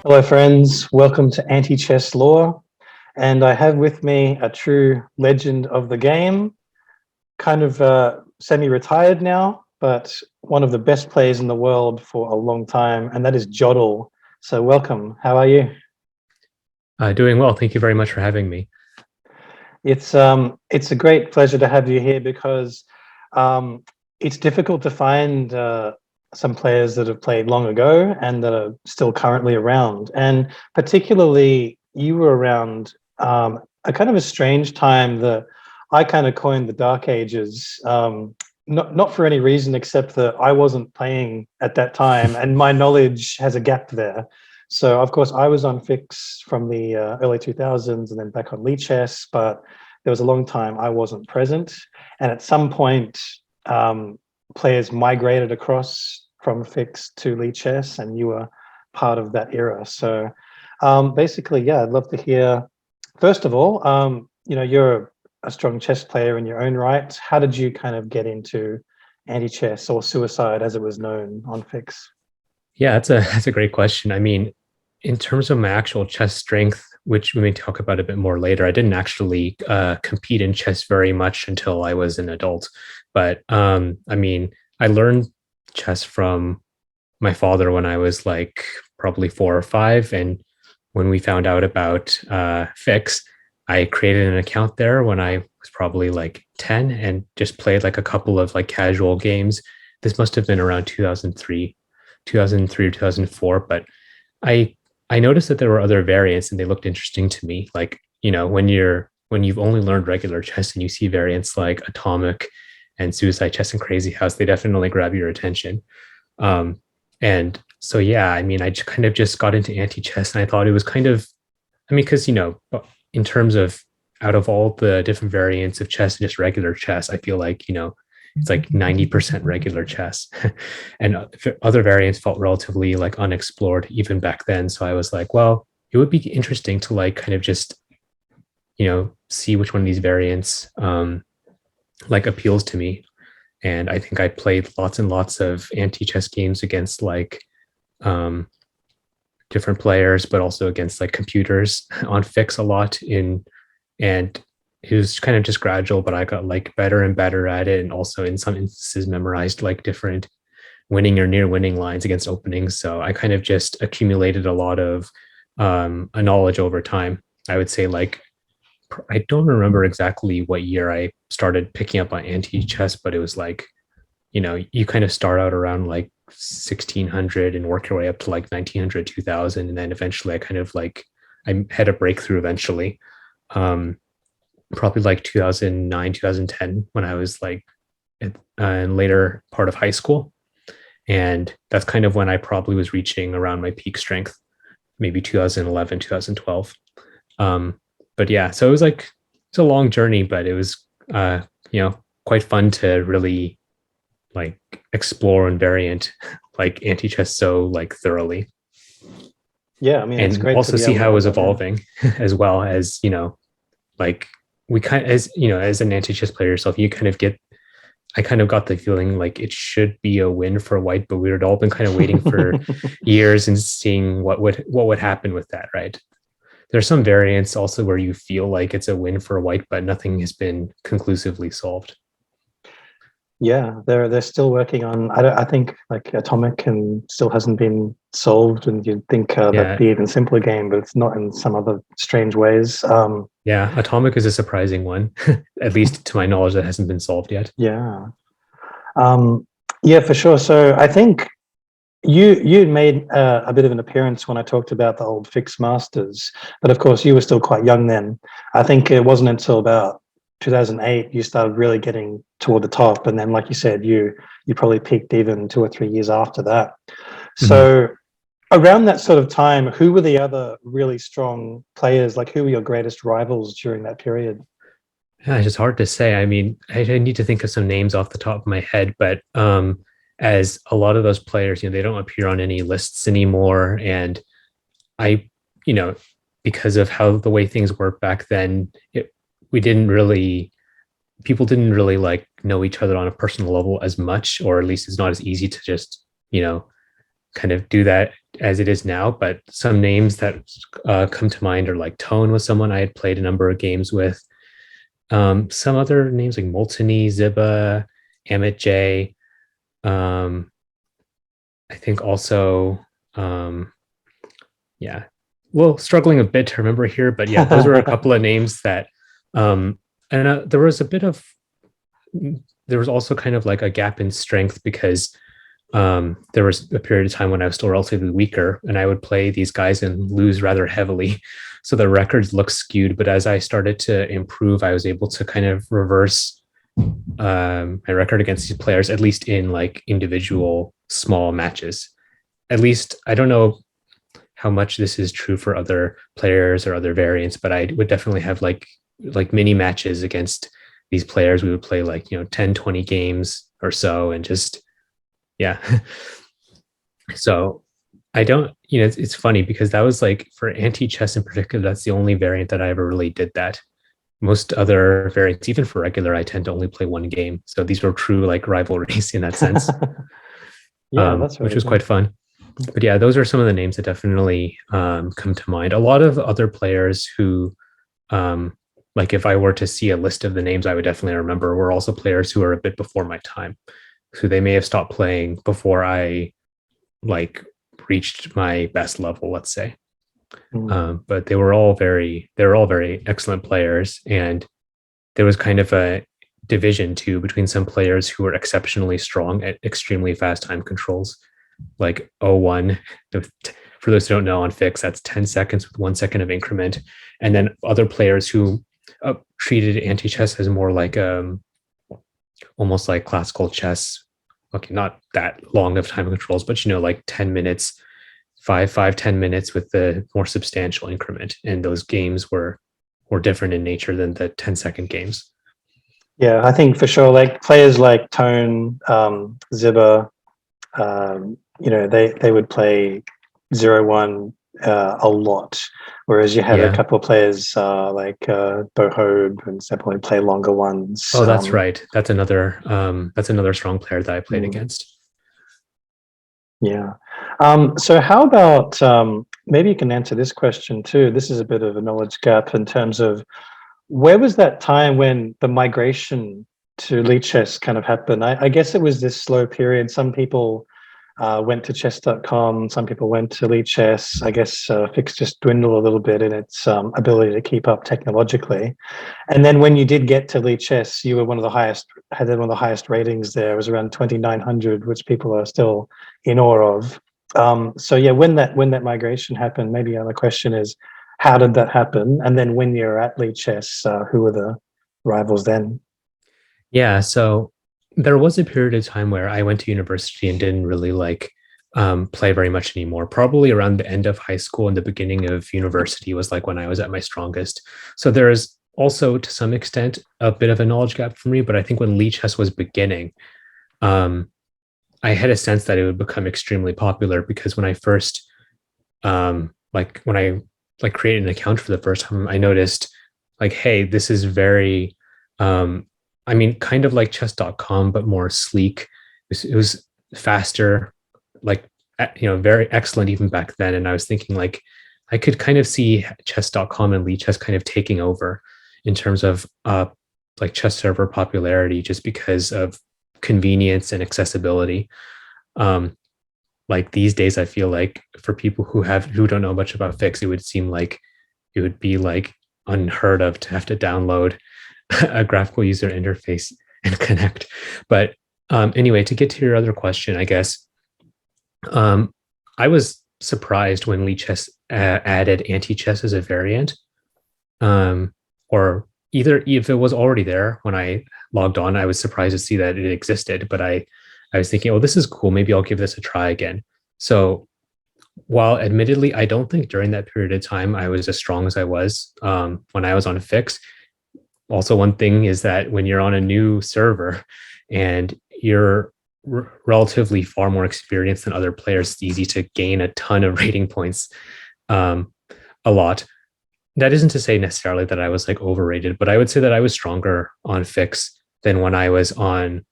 Hello, friends. Welcome to Antichess Law. And I have with me a true legend of the game, kind of semi-retired now, but one of the best players in the world for a long time, and that is Joddle. So welcome. How are you? Doing well. Thank you very much for having me. It's a great pleasure to have you here because um, it's difficult to find some players that have played long ago and that are still currently around. And particularly, you were around a kind of a strange time that I kind of coined the Dark Ages. Not for any reason except that I wasn't playing at that time, and my knowledge has a gap there. So, of course, I was on FICS from the early 2000s and then back on Lichess, but there was a long time I wasn't present. And at some point, players migrated across from FICS to Lichess, and you were part of that era. So basically, yeah, I'd love to hear, first of all, you're a strong chess player in your own right. How did you kind of get into anti-chess or suicide as it was known on FICS? Yeah, that's a great question. I mean, in terms of my actual chess strength, which we may talk about a bit more later, I didn't actually compete in chess very much until I was an adult. But I mean, I learned chess from my father when I was like probably 4 or 5, and when we found out about FIX, I created an account there when I was probably like 10 and just played like a couple of like casual games. This must have been around 2003 or 2004, but I I noticed that there were other variants and they looked interesting to me. Like, when you've only learned regular chess and you see variants like atomic and suicide chess and crazy house, they definitely grab your attention. Um, and so yeah, I mean, kind of just got into anti-chess and I thought it was kind of, I mean, because in terms of out of all the different variants of chess, just regular chess, I feel like, it's like 90% regular chess. And other variants felt relatively like unexplored even back then. So I was like, well, it would be interesting to like kind of just, see which one of these variants like appeals to me. And I think I played lots and lots of anti-chess games against like um, different players, but also against like computers on Fix a lot and it was kind of just gradual, but I got like better and better at it. And also in some instances memorized like different winning or near winning lines against openings. So I kind of just accumulated a lot of a knowledge over time. I would say like, I don't remember exactly what year I started picking up on anti-chess, but it was like, you kind of start out around like 1600 and work your way up to like 1900, 2000. And then eventually I kind of like, I had a breakthrough eventually. Probably like 2009, 2010 when I was like in later part of high school. And that's kind of when I probably was reaching around my peak strength, maybe 2011, 2012. But yeah, so it was like, it's a long journey, but it was, quite fun to really like explore and variant like anti-chess so like thoroughly. Yeah, I mean, it's And great to also be see able to how it have was that. Yeah. evolving as well as, like we kind of, as an anti-chess player yourself, you kind of get, I kind of got the feeling like it should be a win for white, but we had all been kind of waiting for years and seeing what would happen with that, right? There's some variants also where you feel like it's a win for white, but nothing has been conclusively solved. Yeah, they're still working on. I think like Atomic and still hasn't been solved, and you'd think that'd Yeah, be even simpler game, but it's not in some other strange ways. yeah. Atomic is a surprising one, at least to my knowledge, that hasn't been solved yet. Yeah, um, yeah, for sure. So I think you made a bit of an appearance when I talked about the old Fix Masters, but of course you were still quite young then. I think it wasn't until about 2008 you started really getting toward the top, and then, like you said, you probably peaked even 2 or 3 years after that. Mhm. So around that sort of time, who were the other really strong players? Like, who were your greatest rivals during that period? Yeah, it's just hard to say. I mean, I need to think of some names off the top of my head, but as a lot of those players, they don't appear on any lists anymore. And I, you know, because of how the way things worked back then, we didn't really, people didn't really like know each other on a personal level as much, or at least it's not as easy to just, kind of do that as it is now, but some names that come to mind are like Tone was someone I had played a number of games with. Some other names like Molteni, Ziba, Amit J. Um, I think also, yeah, well, struggling a bit to remember here, but yeah, those were a couple of names that, and there was a bit of, there was also kind of like a gap in strength because there was a period of time when I was still relatively weaker and I would play these guys and lose rather heavily. So the records looked skewed, but as I started to improve, I was able to kind of reverse my record against these players, at least in like individual small matches. At least I don't know how much this is true for other players or other variants, but I would definitely have like mini matches against these players. We would play like, 10, 20 games or so and just, yeah. So I don't, it's funny because that was like for anti-chess in particular, that's the only variant that I ever really did that. Most other variants, even for regular, I tend to only play one game. So these were true like rivalries in that sense, Yeah, that's which really was good. quite fun. But yeah, those are some of the names that definitely come to mind. A lot of other players who, like if I were to see a list of the names I would definitely remember, were also players who are a bit before my time. So they may have stopped playing before I like reached my best level, let's say. But they were all very excellent players, and there was kind of a division too between some players who were exceptionally strong at extremely fast time controls, like 01. For those who don't know, on FICS, that's 10 seconds with 1 second of increment, and then other players who treated anti-chess as more like almost like classical chess. Okay, not that long of time controls, but like 10 minutes, 10 minutes with the more substantial increment. And those games were different in nature than the 10-second games. Yeah, I think for sure, like players like Tone, Ziba, they would play 0-1 a lot, whereas you had a Yeah. couple of players like Bohobe and stuff only play longer ones. Oh, that's right. That's another strong player that I played against. Yeah. So how about maybe you can answer this question too. This is a bit of a knowledge gap in terms of where was that time when the migration to Lichess kind of happened? I guess it was this slow period. Some people went to chess.com, some people went to Lichess. I guess FICS just dwindled a little bit in its ability to keep up technologically. And then when you did get to Lichess, you were had one of the highest ratings there. It was around 2,900, which people are still in awe of. So yeah, when that migration happened, maybe the other question is, how did that happen? And then when you're at Lichess, who were the rivals then? Yeah, so there was a period of time where I went to university and didn't really play very much anymore. Probably around the end of high school and the beginning of university was like when I was at my strongest. So there is also to some extent a bit of a knowledge gap for me, but I think when Lichess was beginning, I had a sense that it would become extremely popular because when I first when I created an account for the first time, I noticed like, hey, this is very kind of like chess.com, but more sleek. It was faster, like, very excellent even back then. And I was thinking like, I could kind of see chess.com and Lichess kind of taking over in terms of like chess server popularity just because of convenience and accessibility. Like these days, I feel like for people who don't know much about FICS, it would seem like it would be like unheard of to have to download a graphical user interface and connect. But anyway, to get to your other question, I guess I was surprised when Lichess added anti-chess as a variant, or either if it was already there when I logged on, I was surprised to see that it existed. But I was thinking, oh, this is cool. Maybe I'll give this a try again. So while admittedly, I don't think during that period of time I was as strong as I was when I was on FICS. Also, one thing is that when you're on a new server and you're relatively far more experienced than other players, it's easy to gain a ton of rating points a lot. That isn't to say necessarily that I was like overrated, but I would say that I was stronger on FICS than when I was on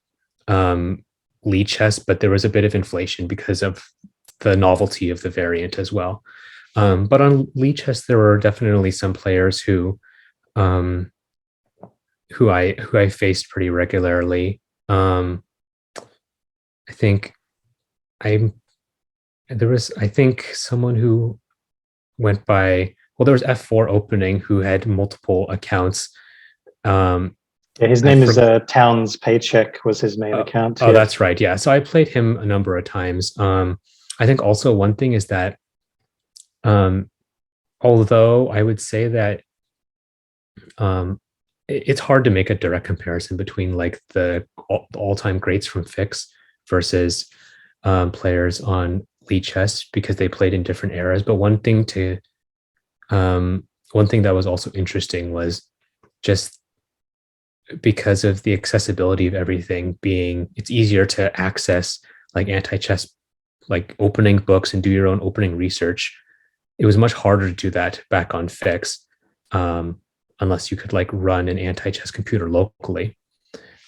Lichess, but there was a bit of inflation because of the novelty of the variant as well. But on Lichess, there were definitely some players um, who I faced pretty regularly. I think I there was I think someone who went by, well, there was F4 opening who had multiple accounts. Yeah, his name is Towns Paycheck was his main account. Oh, Yeah. that's right. Yeah. So I played him a number of times. I think also one thing is that um, although I would say that um, it's hard to make a direct comparison between like the all-time greats from FICS versus players on Lichess because they played in different eras. But one thing that was also interesting was just because of the accessibility of everything being, it's easier to access like anti-chess, like opening books and do your own opening research. It was much harder to do that back on FICS, unless you could like run an anti-chess computer locally.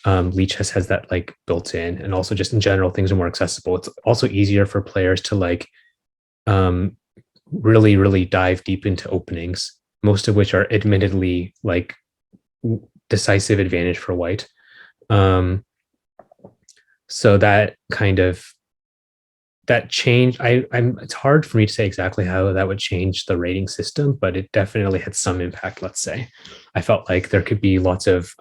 Lichess has that like built in, and also just in general, things are more accessible. It's also easier for players to like really, really dive deep into openings, most of which are admittedly like decisive advantage for white. So that kind of that change, I'm it's hard for me to say exactly how that would change the rating system, but it definitely had some impact. Let's say I felt like there could be lots of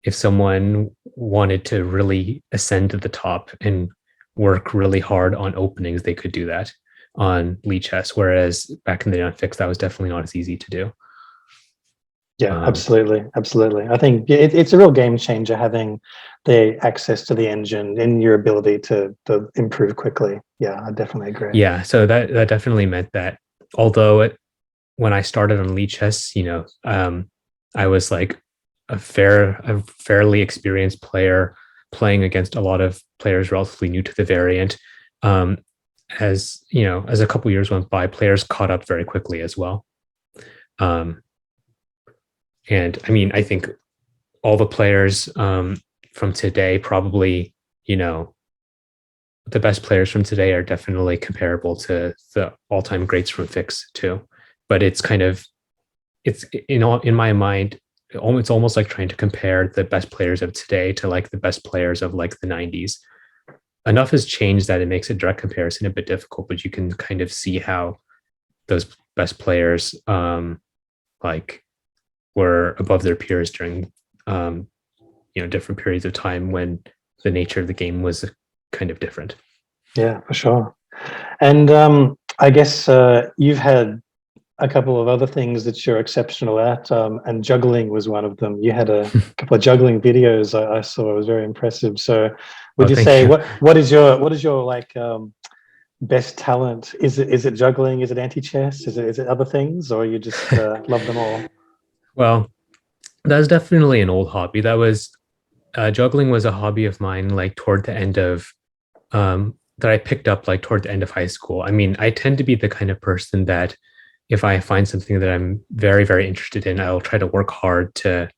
if someone wanted to really ascend to the top and work really hard on openings, they could do that on Lichess, whereas back in the day on FICS, that was definitely not as easy to do. Yeah, absolutely. I think it's a real game changer having the access to the engine and your ability to improve quickly. Yeah, I definitely agree. Yeah, so that definitely meant that although when I started on Lichess, I was like a fairly experienced player playing against a lot of players relatively new to the variant. As as a couple years went by, players caught up very quickly as well. And I mean, I think all the players from today probably, the best players from today are definitely comparable to the all-time greats from FICS too. But it's kind of, it's in my mind, it's almost like trying to compare the best players of today to like the best players of like the 90s. Enough has changed that it makes a direct comparison a bit difficult, but you can kind of see how those best players like were above their peers during different periods of time when the nature of the game was kind of different. Yeah, for sure. And I guess you've had a couple of other things that you're exceptional at, and juggling was one of them. You had a couple of juggling videos I saw. It was very impressive. So would you say what is your like best talent? Is it juggling? Is it anti-chess? Is it other things, or you just love them all? Well, that's definitely an old hobby. That was juggling was a hobby of mine like toward the end of that I picked up like toward the end of high school. I mean, I tend to be the kind of person that if I find something that I'm very, very interested in, I'll try to work hard to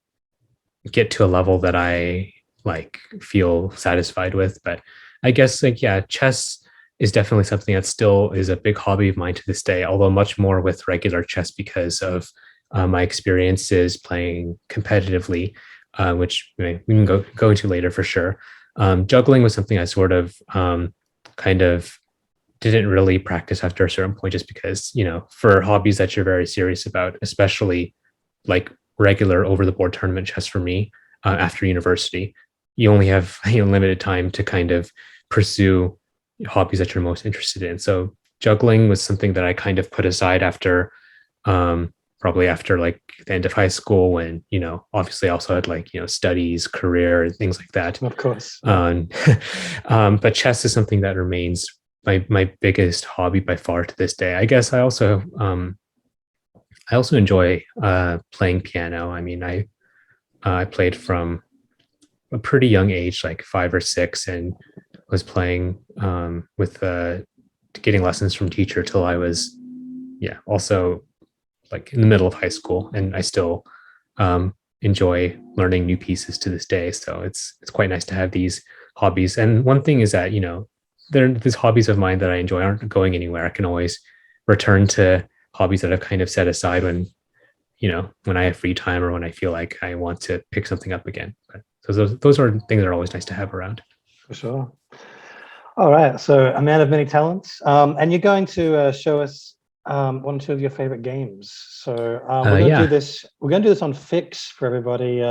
get to a level that I like feel satisfied with. But I guess like, yeah, chess is definitely something that still is a big hobby of mine to this day, although much more with regular chess because of my experiences playing competitively, which we can go into later for sure. Juggling was something I sort of kind of didn't really practice after a certain point, just because, for hobbies that you're very serious about, especially like regular over the board tournament chess for me, after university, you only have limited time to kind of pursue hobbies that you're most interested in. So juggling was something that I kind of put aside after probably after like the end of high school, when obviously I also had like studies, career, and things like that. Of course. But chess is something that remains my biggest hobby by far to this day. I guess I also enjoy playing piano. I mean, I played from a pretty young age, like 5 or 6, and was playing with getting lessons from teacher till I was also like in the middle of high school, and I still enjoy learning new pieces to this day. So it's quite nice to have these hobbies. And one thing is that these hobbies of mine that I enjoy aren't going anywhere. I can always return to hobbies that I've kind of set aside when, when I have free time or when I feel like I want to pick something up again. But so those are things that are always nice to have around. For sure. All right. So, a man of many talents, and you're going to show us one or two of your favorite games. So we're going to do this. We're going to do this on FICS for everybody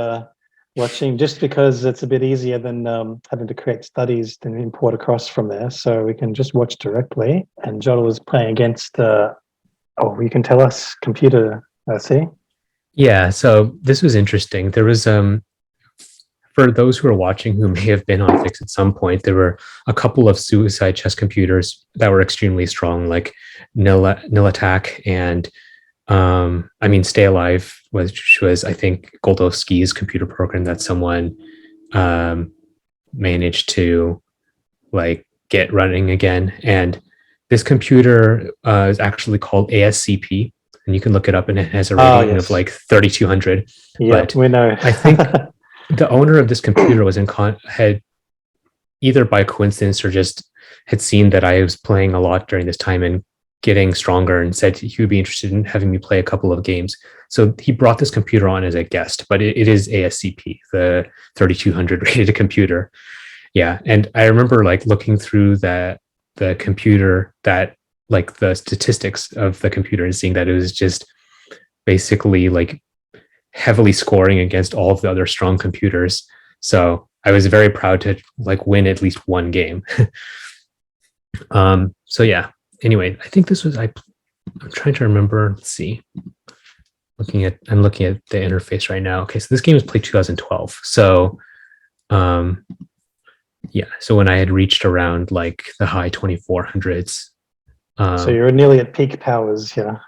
watching, just because it's a bit easier than having to create studies and import across from there. So we can just watch directly. And joddle is playing against. You can tell us computer. See. Yeah. So this was interesting. There was for those who are watching who may have been on FICS at some point, there were a couple of suicide chess computers that were extremely strong, like Nil Attack and Stay Alive, which was, I think, Goldowski's computer program that someone managed to get running again. And this computer is actually called ASCP, and you can look it up, and it has a rating of 3,200. Yeah, we know. I think the owner of this computer was had either by coincidence or just had seen that I was playing a lot during this time and getting stronger, and said he would be interested in having me play a couple of games. So he brought this computer on as a guest, but it is ASCP, the 3,200 rated computer. Yeah. And I remember looking through the computer, that the statistics of the computer, and seeing that it was just basically heavily scoring against all of the other strong computers. So I was very proud to win at least one game. So yeah, anyway, I think this was, I'm trying to remember. Let's see. I'm looking at the interface right now. Okay. So this game was played 2012. So, yeah. So when I had reached around the high 2400s. So you're nearly at peak powers here.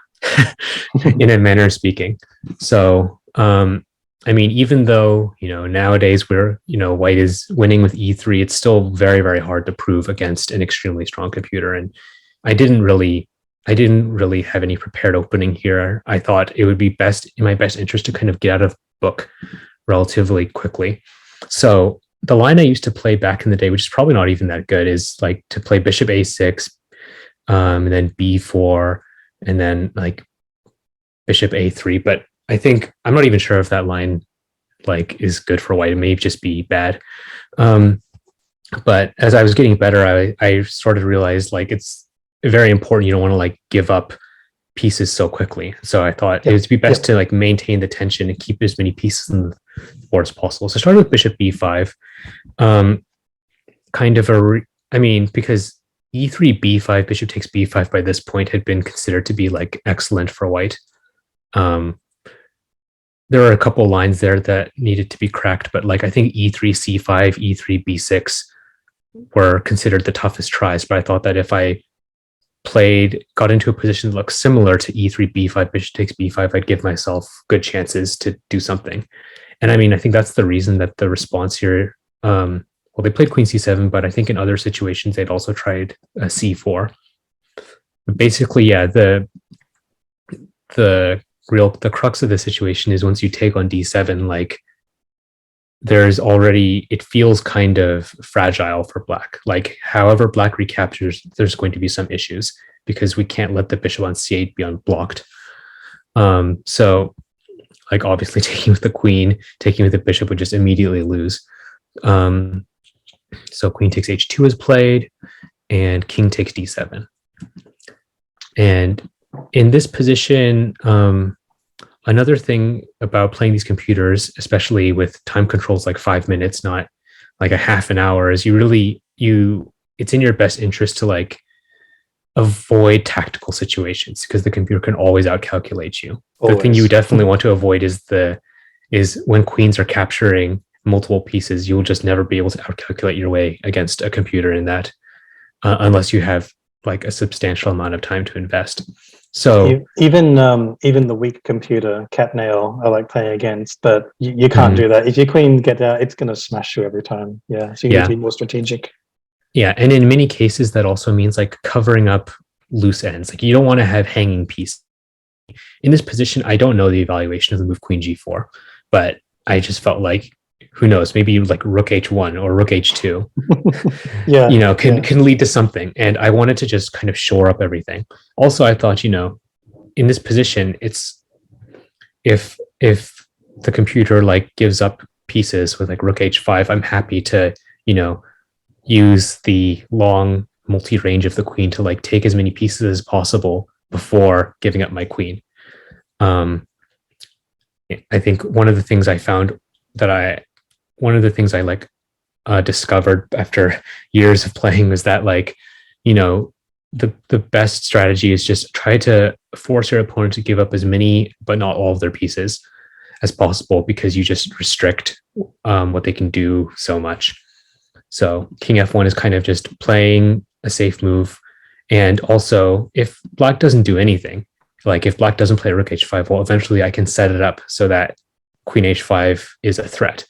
In a manner of speaking. So, even though, nowadays we're, white is winning with E3, it's still very, very hard to prove against an extremely strong computer. And I didn't really have any prepared opening here. I thought it would be in my best interest to kind of get out of book relatively quickly. So the line I used to play back in the day, which is probably not even that good, is to play bishop A6, and then B4, and then bishop A3. But I think, I'm not even sure if that line is good for white. It may just be bad. But as I was getting better, I sort of realized it's very important. You don't want to give up pieces so quickly. So I thought it would be best to maintain the tension and keep as many pieces in the board as possible. So I started with bishop B5, because E3, B5, bishop takes B5 by this point had been considered to be excellent for white. There are a couple lines there that needed to be cracked, but I think E3, C5, E3, B6 were considered the toughest tries. But I thought that if I got into a position that looks similar to E3, B5, bishop takes B5, I'd give myself good chances to do something. And I think that's the reason that the response here, they played queen C7, but I think in other situations they'd also tried a C4. But basically, yeah, the crux of the situation is once you take on D7, it feels kind of fragile for black. However black recaptures, there's going to be some issues because we can't let the bishop on C8 be unblocked. So obviously taking with the queen, taking with the bishop would just immediately lose. So queen takes H2 is played, and king takes D7. And in this position, another thing about playing these computers, especially with time controls 5 minutes, not a half an hour, is it's in your best interest to avoid tactical situations, because the computer can always outcalculate you. Always. The thing you definitely want to avoid is when queens are capturing multiple pieces, you'll just never be able to outcalculate your way against a computer in that, unless you have a substantial amount of time to invest. So even the weak computer cat nail I playing against, but you can't do that. If your queen get out, it's going to smash you every time. Yeah, so you need to be more strategic. Yeah, and in many cases that also means covering up loose ends. You don't want to have hanging pieces. In this position, I don't know the evaluation of the move queen G4, but I just felt who knows, maybe like rook h1 or rook h2, Yeah, can lead to something. And I wanted to just kind of shore up everything. Also, I thought, in this position, it's if the computer like gives up pieces with like rook h5, I'm happy to, use the long multi-range of the queen to like take as many pieces as possible before giving up my queen. I think one of the things I like discovered after years of playing was that like, the best strategy is just try to force your opponent to give up as many, but not all of their pieces as possible, because you just restrict what they can do so much. So King F1 is kind of just playing a safe move. And also, if black doesn't do anything, like if black doesn't play rook h5, well, eventually I can set it up so that queen h5 is a threat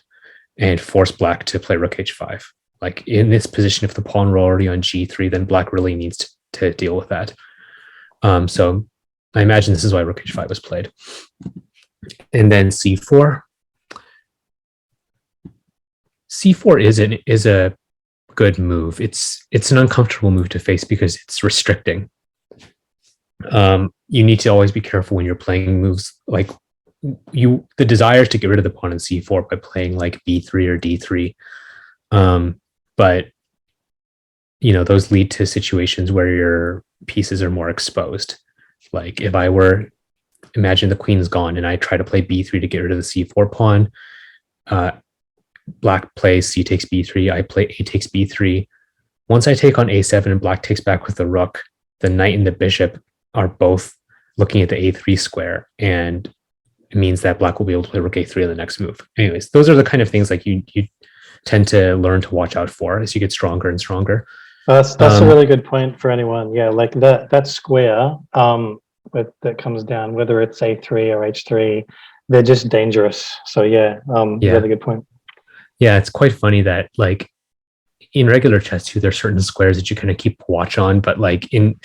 and force black to play rook h5. Like in this position, if the pawn were already on g3, then black really needs to deal with that. So I imagine this is why rook h5 was played. And then c4. C4 is a good move. It's an uncomfortable move to face because it's restricting. You need to always be careful when you're playing moves like the desire is to get rid of the pawn in c4 by playing like b3 or d3. But those lead to situations where your pieces are more exposed. Like if I were, imagine the queen's gone and I try to play b3 to get rid of the c4 pawn, black plays c takes b3, I play a takes b3. Once I take on a7 and black takes back with the rook, the knight and the bishop are both looking at the a3 square, and it means that black will be able to play rook a3 in the next move. Anyways, those are the kind of things like you tend to learn to watch out for as you get stronger and stronger. That's a really good point for anyone. Yeah, like that square that comes down, whether it's a3 or h3, they're just dangerous. So yeah, really good point. Yeah, it's quite funny that like in regular chess too, there's certain squares that you kind of keep watch on, but like in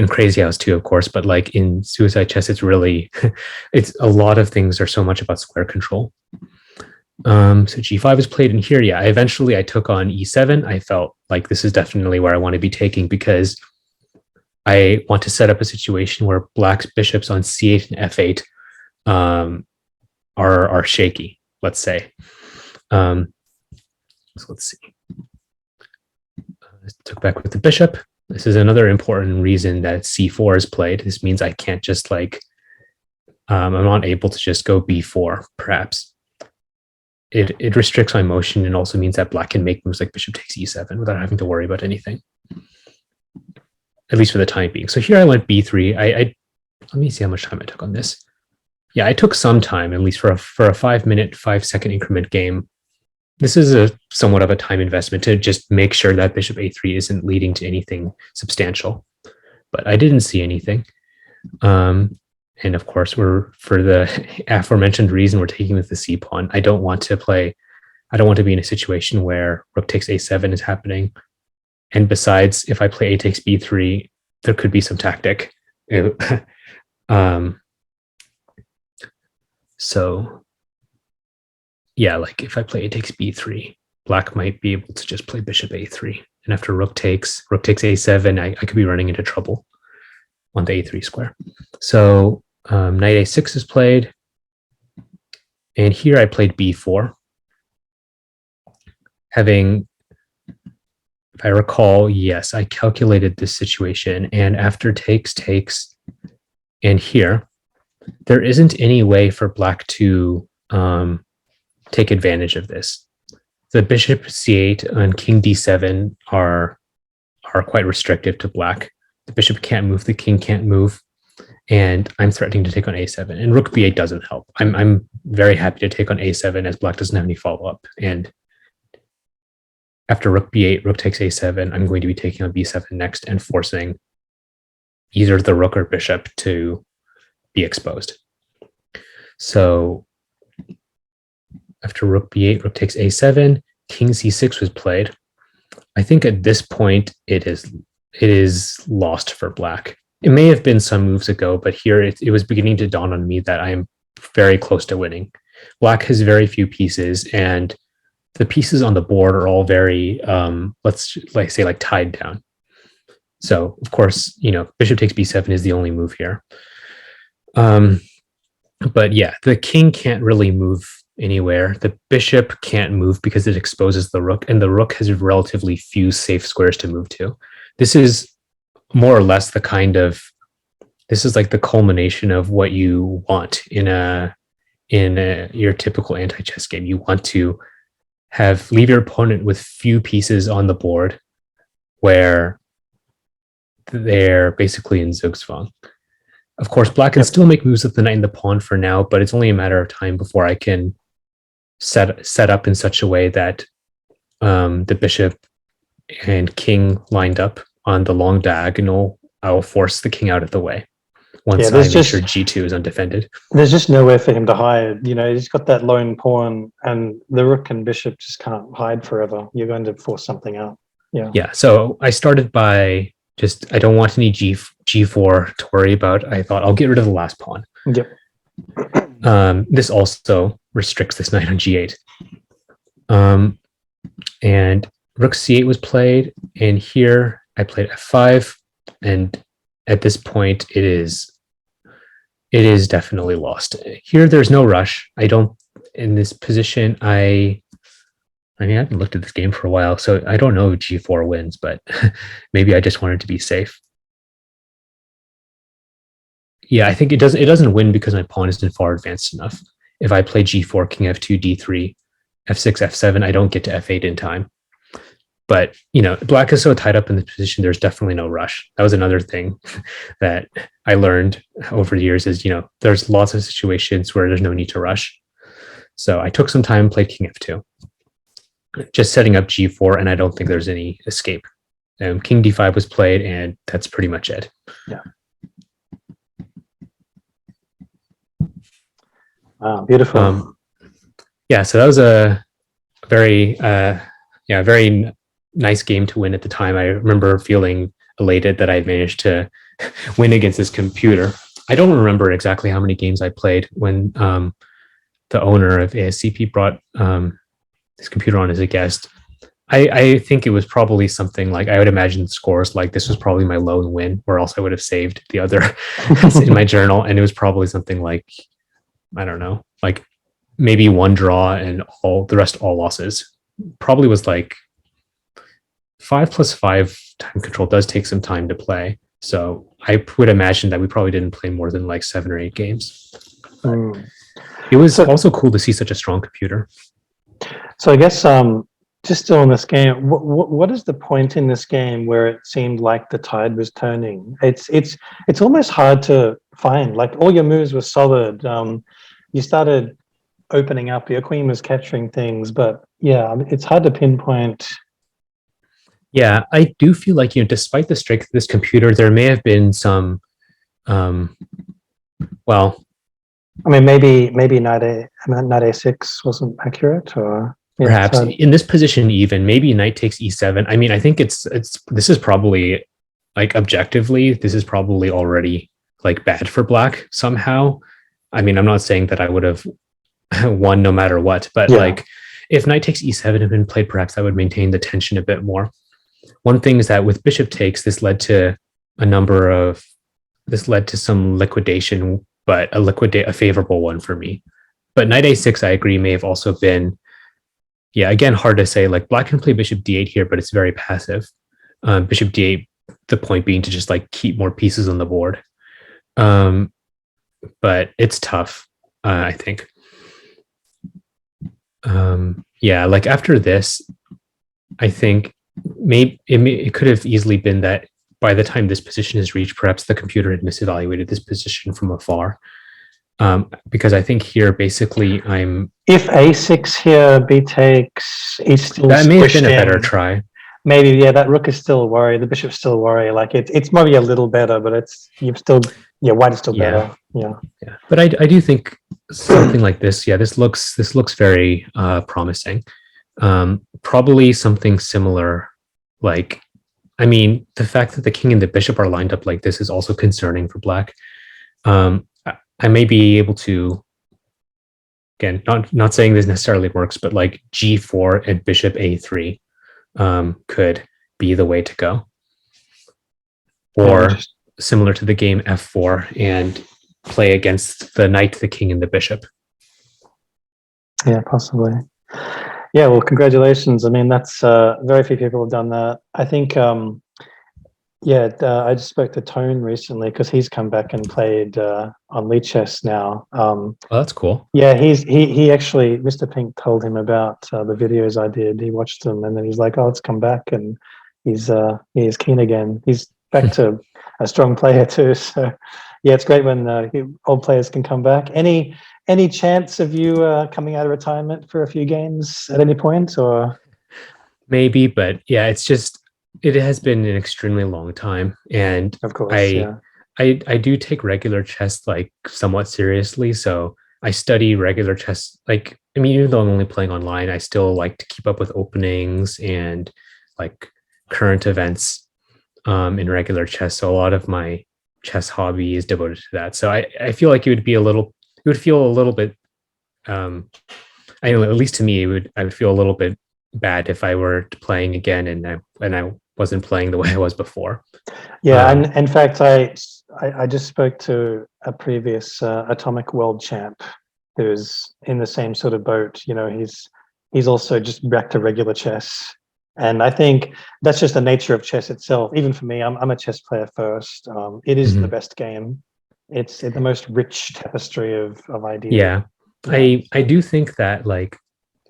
Crazy House too, of course, but like in Suicide Chess, it's really it's a lot of things are so much about square control. So g5 is played in here. Yeah, eventually I took on e7. I felt like this is definitely where I want to be taking, because I want to set up a situation where black's bishops on c8 and f8 are shaky, let's say. So let's see. Took back with the bishop. This is another important reason that c4 is played. This means I can't just like, I'm not able to just go b4, perhaps. It restricts my motion, and also means that black can make moves like bishop takes e7 without having to worry about anything, at least for the time being. So here I went b3. Let me see how much time I took on this. Yeah, I took some time, at least for a 5-minute, 5-second increment game. This is a somewhat of a time investment to just make sure that bishop a3 isn't leading to anything substantial. But I didn't see anything. And of course, for the aforementioned reason, we're taking with the c pawn. I don't want to be in a situation where rook takes a7 is happening. And besides, if I play a takes b3, there could be some tactic. So yeah, like if I play a takes b3, black might be able to just play bishop a3. And after rook takes a7, I could be running into trouble on the a3 square. So knight a6 is played. And here I played b4. If I recall, yes, I calculated this situation. And after takes, and here, there isn't any way for black to take advantage of this. The bishop c8 and king d7 are quite restrictive to black. The bishop can't move, the king can't move, and I'm threatening to take on a7. And rook b8 doesn't help. I'm very happy to take on a7 as black doesn't have any follow-up. And after rook b8, rook takes a7, I'm going to be taking on b7 next and forcing either the rook or bishop to be exposed. So after rook b8, rook takes a7, king c6 was played. I think at this point it is lost for black. It may have been some moves ago, but here it was beginning to dawn on me that I am very close to winning. Black has very few pieces, and the pieces on the board are all very, let's like say like tied down. So of course, bishop takes b7 is the only move here. But yeah, the king can't really move anywhere. The bishop can't move because it exposes the rook, and the rook has relatively few safe squares to move to. This is more or less this is like the culmination of what you want in your typical anti-chess game. You want to leave your opponent with few pieces on the board where they're basically in Zugzwang. Of course, black can still make moves with the knight and the pawn for now, but it's only a matter of time before I can set up in such a way that the bishop and king lined up on the long diagonal, I will force the king out of the way once I make sure g2 is undefended. There's just nowhere for him to hide. He's got that lone pawn, and the rook and bishop just can't hide forever. You're going to force something out. Yeah. So I started by I don't want any g4 to worry about. I thought I'll get rid of the last pawn. Yep. This also restricts this knight on g8. And rook c8 was played, and here I played f5, and at this point it is definitely lost. Here there's no rush. In this position, I haven't looked at this game for a while, so I don't know if g4 wins, but maybe I just wanted to be safe. Yeah, I think it doesn't win because my pawn isn't far advanced enough. If I play g4, king f2, d3, f6, f7, I don't get to f8 in time. But, black is so tied up in this position, there's definitely no rush. That was another thing that I learned over the years is, there's lots of situations where there's no need to rush. So I took some time, played king f2. Just setting up g4, and I don't think there's any escape. King d5 was played, and that's pretty much it. Yeah. Wow, beautiful. So that was a very, very nice game to win at the time. I remember feeling elated that I managed to win against this computer. I don't remember exactly how many games I played when the owner of ASCP brought this computer on as a guest. I think it was probably something like, I would imagine scores like this was probably my lone win, or else I would have saved the other in my journal. And it was probably something like, I don't know, like maybe one draw and the rest all losses. Probably was like 5+5 time control does take some time to play. So I would imagine that we probably didn't play more than like 7 or 8 games. It was also cool to see such a strong computer. So I guess just still in this game, what is the point in this game where it seemed like the tide was turning? It's almost hard to find. Like all your moves were solid. You started opening up. Your queen was capturing things, but yeah, it's hard to pinpoint. Yeah, I do feel like despite the strength of this computer, there may have been some, well. I mean, maybe knight a6 wasn't accurate, or yeah, perhaps in this position, even maybe knight takes e7. I mean, I think this is probably like objectively, this is probably already like bad for black somehow. I mean, I'm not saying that I would have won no matter what, but like if knight takes e7 had been played, perhaps that would maintain the tension a bit more. One thing is that with bishop takes, this led to some liquidation, but a favorable one for me. But knight a6, I agree, may have also been, again, hard to say. Like black can play bishop d8 here, but it's very passive. Bishop d8, the point being to just like keep more pieces on the board. But it's tough, I think. Like after this, I think maybe it could have easily been that by the time this position is reached, perhaps the computer had misevaluated this position from afar. Because I think here basically if a6 here, b takes, he's still that may have been a better try. Maybe that rook is still worried. The bishop's still worried. Like it's maybe a little better, but white is still better. Yeah. But I do think something like this. Yeah, this looks very promising. Probably something similar. Like, I mean, the fact that the king and the bishop are lined up like this is also concerning for black. I may be able to again, not saying this necessarily works, but like g4 and bishop a3 could be the way to go. Or similar to the game f4 and play against the knight, the king, and the bishop. Yeah, possibly. Yeah, well, congratulations. I mean, that's very few people have done that. I think, I just spoke to Tone recently because he's come back and played on Lichess now. Oh, that's cool. Yeah, he actually, Mr. Pink told him about the videos I did. He watched them and then he's like, "Oh, it's come back," and he's keen again. He's back to a strong player too. So yeah, it's great when old players can come back. Any chance of you coming out of retirement for a few games at any point, or? Maybe, but yeah, it has been an extremely long time, and Of course, yeah. I do take regular chess like somewhat seriously. So I study regular chess. Like, I mean, even though I'm only playing online, I still like to keep up with openings and like current events in regular chess. So a lot of my chess hobby is devoted to that. So I feel like it would feel a little bit I know, at least to me, I would feel a little bit bad if I were playing again and I wasn't playing the way I was before. Yeah, and in fact, I just spoke to a previous Atomic World champ who's in the same sort of boat. You know, he's also just back to regular chess, and I think that's just the nature of chess itself. Even for me, I'm a chess player first. It is the best game. It's the most rich tapestry of ideas. Yeah, I do think that like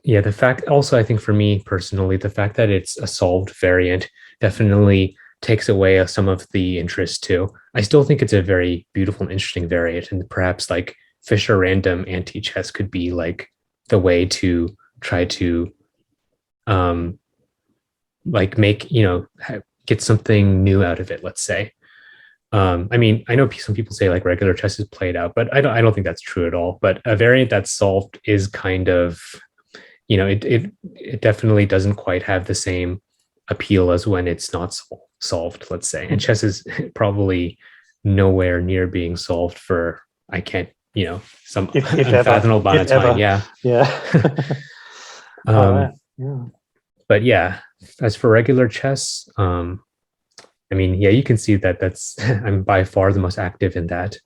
the fact also I think for me personally the fact that it's a solved variant definitely takes away some of the interest too. I still think it's a very beautiful and interesting variant, and perhaps like Fisher random anti-chess could be like the way to try to like make get something new out of it, let's say. I mean, I know some people say like regular chess is played out, but I don't think that's true at all. But a variant that's solved is kind of, it definitely doesn't quite have the same appeal as when it's not solved, let's say. And chess is probably nowhere near being solved for, I can't, some if unfathomable amount of time. Yeah. Right. But yeah, as for regular chess, I mean, yeah, you can see that I'm by far the most active in that.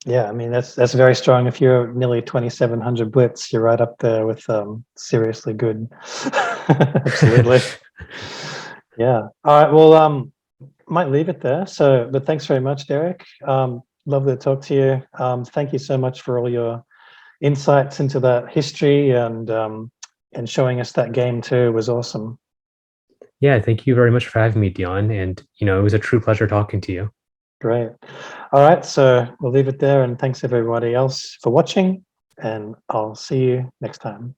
Yeah, I mean, that's very strong. If you're nearly 2,700 blitz, you're right up there with seriously good. Absolutely. Yeah. All right. Well, might leave it there. So, but thanks very much, Derek. Lovely to talk to you. Thank you so much for all your insights into that history and showing us that game too. It was awesome. Yeah, thank you very much for having me, Dion. And it was a true pleasure talking to you. Great. All right, so we'll leave it there, and thanks everybody else for watching, and I'll see you next time.